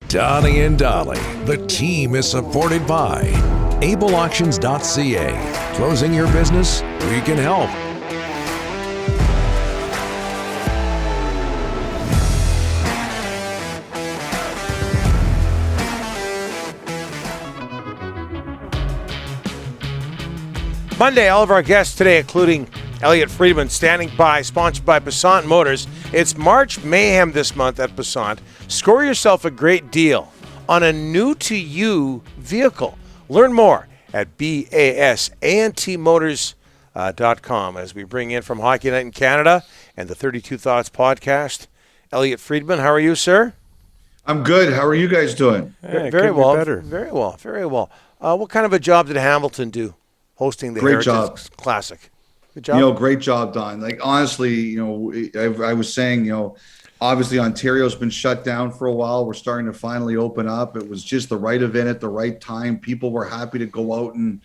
Donnie and Dolly. The team is supported by ableauctions.ca. Closing your business? We can help. Monday, all of our guests today, including Elliotte Friedman, standing by, sponsored by Passant Motors. It's March Mayhem this month at Passant. Score yourself a great deal on a new-to-you vehicle. Learn more at basantmotors.com as we bring in from Hockey Night in Canada and the 32 Thoughts podcast, Elliotte Friedman. How are you, sir? I'm good. How are you guys doing? Very well. Very well. Very well. What kind of a job did Hamilton do hosting the Heritage Classic? Good job. Great job, Don. Like, honestly, I was saying, obviously Ontario's been shut down for a while. We're starting to finally open up. It was just the right event at the right time. People were happy to go out and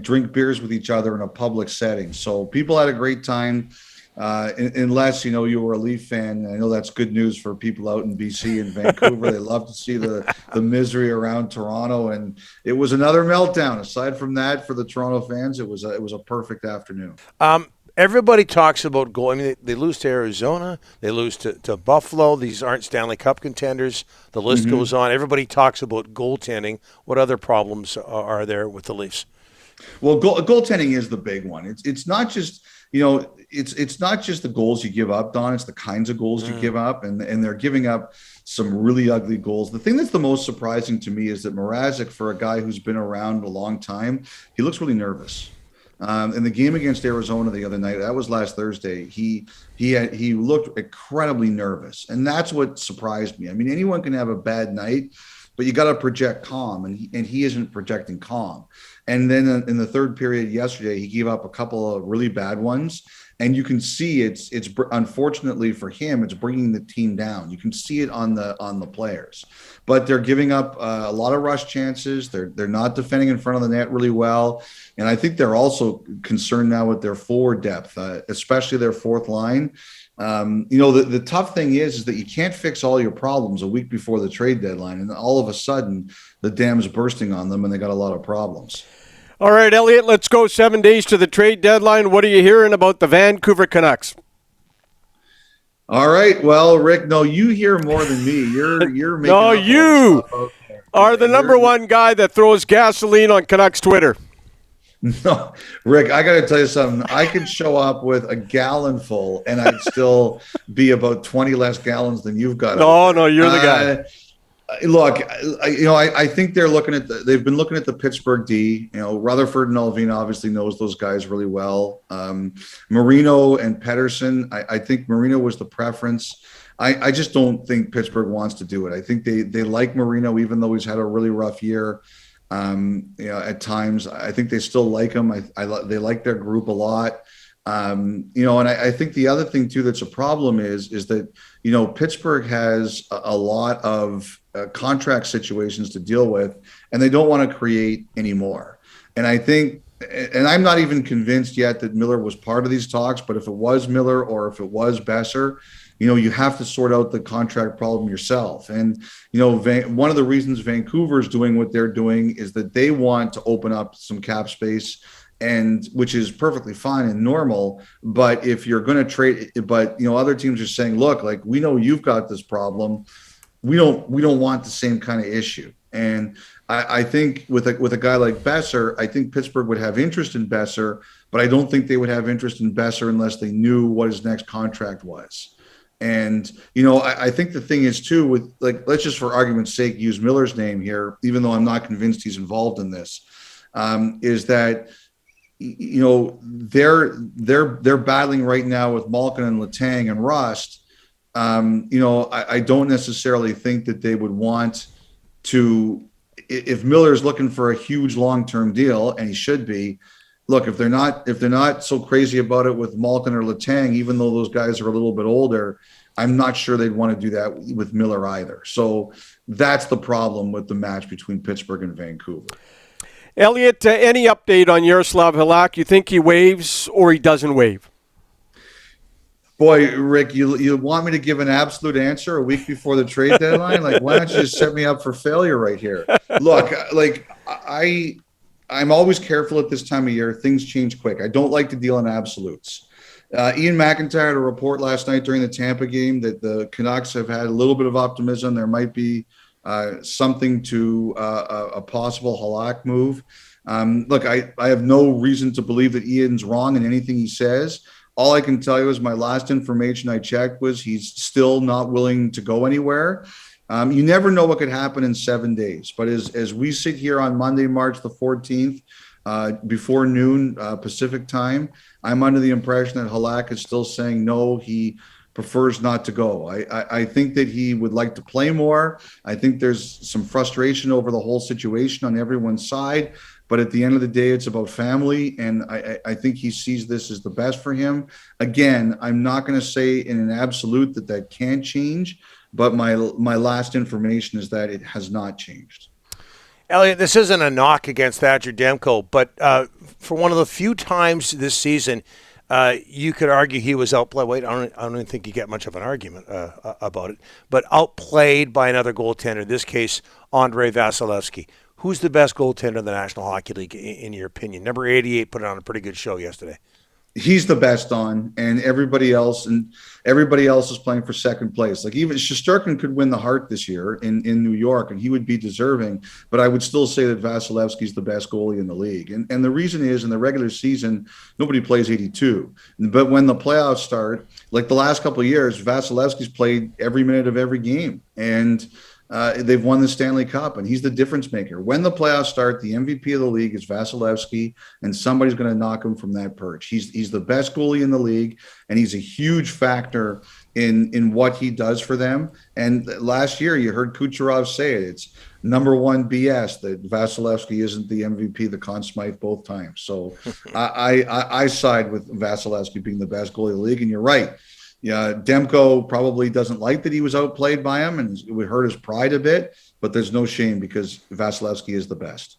drink beers with each other in a public setting. So people had a great time. Unless, you were a Leaf fan. I know that's good news for people out in BC and Vancouver. They love to see the misery around Toronto, and it was another meltdown. Aside from that, for the Toronto fans, it was a perfect afternoon. Everybody talks about goal. I mean, they lose to Arizona. They lose to Buffalo. These aren't Stanley Cup contenders. The list goes on. Everybody talks about goaltending. What other problems are there with the Leafs? Well, goaltending is the big one. It's not just it's not just the goals you give up, Don. It's the kinds of goals you give up, and they're giving up some really ugly goals. The thing that's the most surprising to me is that Mrazek, for a guy who's been around a long time, he looks really nervous. In the game against Arizona the other night, that was last Thursday, he looked incredibly nervous, and that's what surprised me. I mean, anyone can have a bad night, but you got to project calm, and he isn't projecting calm. And then in the third period yesterday, he gave up a couple of really bad ones. And you can see it's unfortunately for him, it's bringing the team down. You can see it on the players, but they're giving up a lot of rush chances. They're not defending in front of the net really well, and I think they're also concerned now with their forward depth, especially their fourth line. The tough thing is that you can't fix all your problems a week before the trade deadline, and all of a sudden the dam's bursting on them, and they got a lot of problems. All right, Elliotte, let's go 7 days to the trade deadline. What are you hearing about the Vancouver Canucks? All right, well, Rick, no, you hear more than me. You're making no, you are the number one guy that throws gasoline on Canucks Twitter. No, Rick, I got to tell you something. I could show up with a gallon full, and I'd still be about 20 less gallons than you've got. No, you're the guy. Look, I think they've been looking at the Pittsburgh D. Rutherford and Alvin obviously knows those guys really well. Marino and Pettersson, I think Marino was the preference. I just don't think Pittsburgh wants to do it. I think they like Marino, even though he's had a really rough year. At times, I think they still like him. They like their group a lot. And I think the other thing too that's a problem is that Pittsburgh has a lot of contract situations to deal with, and they don't want to create any more. And I think, and I'm not even convinced yet that Miller was part of these talks, but if it was Miller or if it was Besser, you have to sort out the contract problem yourself. And, one of the reasons Vancouver is doing what they're doing is that they want to open up some cap space, and which is perfectly fine and normal. But if you're going to trade, other teams are saying, look, like, we know you've got this problem. We don't want the same kind of issue. And I think with a guy like Besser, I think Pittsburgh would have interest in Besser, but I don't think they would have interest in Besser unless they knew what his next contract was. And, I think the thing is too, with, like, let's just for argument's sake use Miller's name here, even though I'm not convinced he's involved in this, is that, they're battling right now with Malkin and Letang and Rust. I don't necessarily think that they would want to, if Miller's looking for a huge long-term deal, and he should be. Look, if they're not so crazy about it with Malkin or Letang, even though those guys are a little bit older, I'm not sure they'd want to do that with Miller either. So that's the problem with the match between Pittsburgh and Vancouver. Elliotte, any update on Yaroslav Halak? You think he waves or he doesn't waive? Boy, Rick, you want me to give an absolute answer a week before the trade deadline? Like, why don't you just set me up for failure right here? Look, like I'm always careful at this time of year. Things change quick. I don't like to deal in absolutes. Ian McIntyre had a report last night during the Tampa game that the Canucks have had a little bit of optimism. There might be something to a possible Halak move. Look, I have no reason to believe that Ian's wrong in anything he says. All I can tell you is my last information I checked was he's still not willing to go anywhere. You never know what could happen in 7 days. But as we sit here on Monday, March the 14th, before noon Pacific time, I'm under the impression that Halak is still saying no, he prefers not to go. I think that he would like to play more. I think there's some frustration over the whole situation on everyone's side. But at the end of the day, it's about family, and I think he sees this as the best for him. Again, I'm not going to say in an absolute that can't change, but my last information is that it has not changed. Elliotte, this isn't a knock against Thatcher Demko, but for one of the few times this season, you could argue he was outplayed. Wait, I don't even think you get much of an argument about it, but outplayed by another goaltender, in this case, Andrei Vasilevsky. Who's the best goaltender in the National Hockey League, in your opinion? Number 88 put on a pretty good show yesterday. He's the best and everybody else is playing for second place. Like even Shesterkin could win the Hart this year in New York, and he would be deserving. But I would still say that Vasilevsky's the best goalie in the league. And the reason is in the regular season, nobody plays 82. But when the playoffs start, like the last couple of years, Vasilevsky's played every minute of every game. And they've won the Stanley Cup, and he's the difference maker. When the playoffs start, the MVP of the league is Vasilevsky, and somebody's going to knock him from that perch. He's the best goalie in the league, and he's a huge factor in what he does for them. And last year, you heard Kucherov say it. It's number one BS that Vasilevsky isn't the MVP, the Conn Smythe both times. So I side with Vasilevsky being the best goalie in the league, and you're right. Yeah, Demko probably doesn't like that he was outplayed by him, and it would hurt his pride a bit, but there's no shame because Vasilevsky is the best.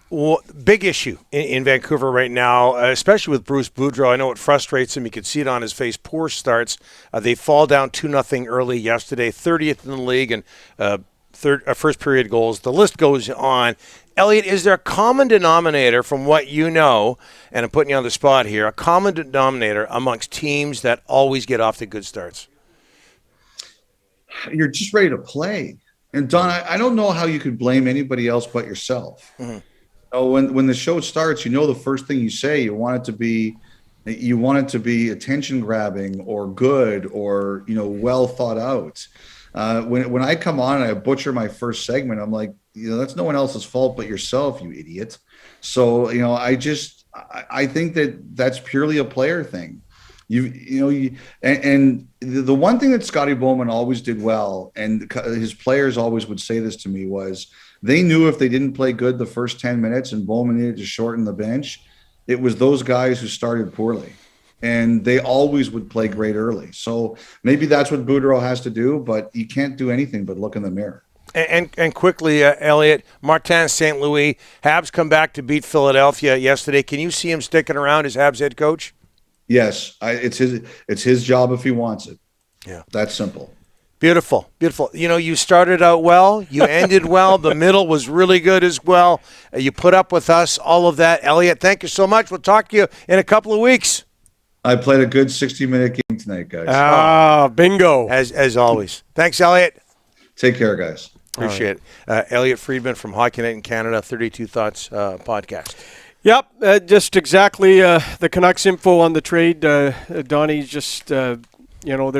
Well, big issue in Vancouver right now, especially with Bruce Boudreau. I know it frustrates him. You can see it on his face. Poor starts. They fall down 2-0 early yesterday, 30th in the league, and first period goals. The list goes on. Elliotte, is there a common denominator from what you know, and I'm putting you on the spot here, a common denominator amongst teams that always get off to good starts? You're just ready to play. And Don, I don't know how you could blame anybody else but yourself. Mm-hmm. When the show starts, the first thing you say, you want it to be attention grabbing or good or well thought out. When I come on and I butcher my first segment, I'm like, that's no one else's fault but yourself, you idiot. So, I think that's purely a player thing. And the one thing that Scotty Bowman always did well, and his players always would say this to me, was they knew if they didn't play good the first 10 minutes and Bowman needed to shorten the bench, it was those guys who started poorly. And they always would play great early. So maybe that's what Boudreau has to do, but you can't do anything but look in the mirror. And quickly, Elliotte, Martin St. Louis, Habs come back to beat Philadelphia yesterday. Can you see him sticking around as Habs head coach? Yes, it's his job if he wants it. Yeah, that's simple. Beautiful. You started out well, you ended well, the middle was really good as well. You put up with us, all of that. Elliotte, thank you so much. We'll talk to you in a couple of weeks. I played a good 60-minute game tonight, guys. Bingo. As always. Thanks, Elliotte. Take care, guys. Appreciate it. Elliotte Friedman from Hockey Night in Canada, 32 Thoughts podcast. Yep, just exactly the Canucks info on the trade. Donnie's just, they're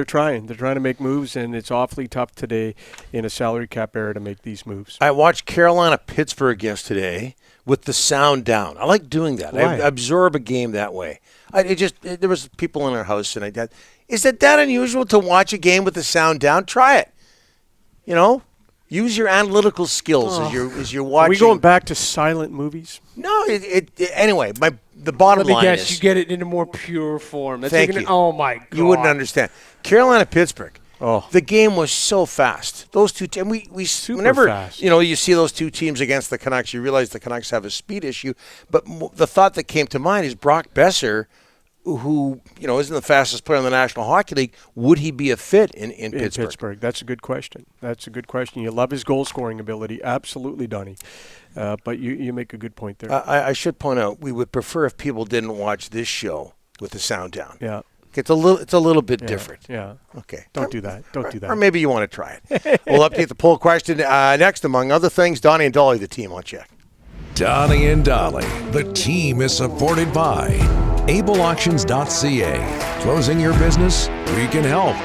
trying. They're trying to make moves, and it's awfully tough today in a salary cap era to make these moves. I watched Carolina-Pittsburgh yesterday with the sound down. I like doing that. Why? I absorb a game that way. There was people in our house, and is it that unusual to watch a game with the sound down? Try it. Use your analytical skills as you're watching. Are we going back to silent movies? No. Anyway, the bottom line is. Let me guess, you get it in a more pure form. Thank you. Oh my God! You wouldn't understand. Carolina-Pittsburgh. Oh, the game was so fast. Those two teams. We whenever fast. You see those two teams against the Canucks, you realize the Canucks have a speed issue. But the thought that came to mind is Brock Besser who isn't the fastest player in the National Hockey League, would he be a fit in Pittsburgh? That's a good question. You love his goal scoring ability, absolutely, Donnie. But you make a good point there. I should point out we would prefer if people didn't watch this show with the sound down. Yeah. It's a little bit different. Yeah. Okay. Don't do that. Or maybe you want to try it. We'll update the poll question next, among other things. Donnie and Dolly, the team on check. Donnie and Dolly, the team is supported by ableauctions.ca. Closing your business? We can help.